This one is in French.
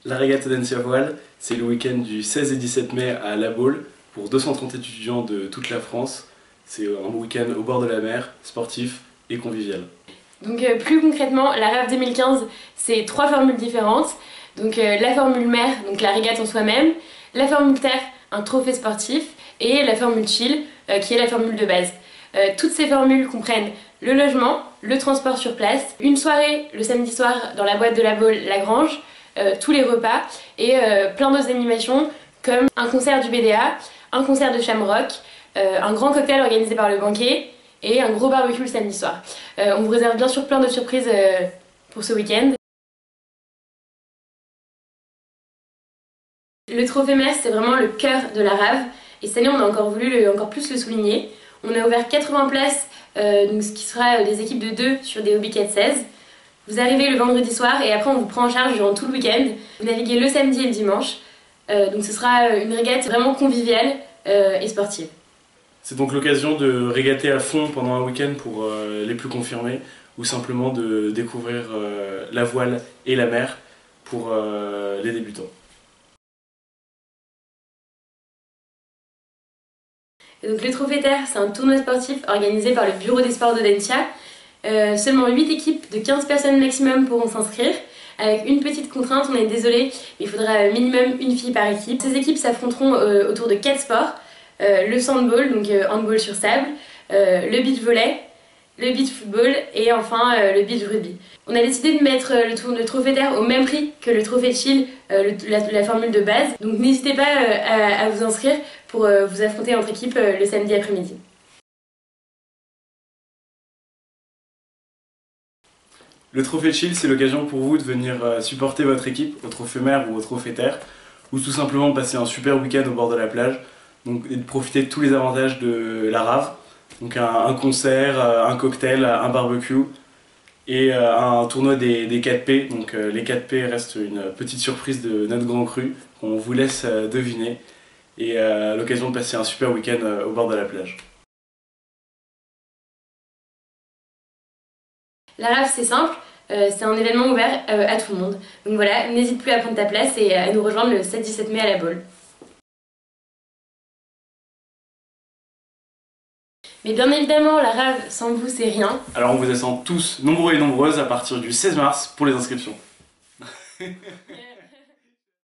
La régate Audencia Voile, c'est le week-end du 16 et 17 mai à La Baule pour 230 étudiants de toute la France. C'est un week-end au bord de la mer, sportif et convivial. Donc plus concrètement, la RAF 2015, c'est 3 formules différentes. Donc la formule mer, donc la régate en soi-même, la formule terre, un trophée sportif, et la formule chill, qui est la formule de base. Toutes ces formules comprennent le logement, le transport sur place, une soirée le samedi soir dans la boîte de la Baule, la Grange, tous les repas et plein d'autres animations comme un concert du BDA, un concert de Shamrock, un grand cocktail organisé par le banquier et un gros barbecue le samedi soir. On vous réserve bien sûr plein de surprises pour ce week-end. Le trophée MES, c'est vraiment le cœur de la RAV et cette année on a encore voulu encore plus le souligner. On a ouvert 80 places, donc ce qui sera des équipes de 2 sur des Hobby 4-16. Vous arrivez le vendredi soir et après on vous prend en charge durant tout le week-end. Vous naviguez le samedi et le dimanche, donc ce sera une régate vraiment conviviale et sportive. C'est donc l'occasion de régater à fond pendant un week-end pour les plus confirmés ou simplement de découvrir la voile et la mer pour les débutants. Et donc le Trophée Terre, c'est un tournoi sportif organisé par le Bureau des sports d'Audencia. Seulement 8 équipes de 15 personnes maximum pourront s'inscrire. Avec une petite contrainte, on est désolé, mais il faudra minimum une fille par équipe. Ces équipes s'affronteront autour de 4 sports. Le sandball, donc handball sur sable, le beach volley, le beach football et enfin le beach rugby. On a décidé de mettre le Trophée Terre au même prix que le Trophée Chill, la formule de base. Donc n'hésitez pas à vous inscrire pour vous affronter entre équipes le samedi après-midi. Le Trophée Chill, c'est l'occasion pour vous de venir supporter votre équipe au Trophée Mer ou au Trophée Terre, ou tout simplement passer un super week-end au bord de la plage, donc, et de profiter de tous les avantages de la RAV, donc un concert, un cocktail, un barbecue, et un tournoi des 4P. Donc les 4P restent une petite surprise de notre grand cru, qu'on vous laisse deviner, et l'occasion de passer un super week-end au bord de la plage. La RAF, c'est simple, c'est un événement ouvert à tout le monde. Donc voilà, n'hésite plus à prendre ta place et à nous rejoindre le 7-17 mai à la Baule. Mais bien évidemment, la RAV, sans vous, c'est rien. Alors on vous attend tous, nombreux et nombreuses, à partir du 16 mars pour les inscriptions.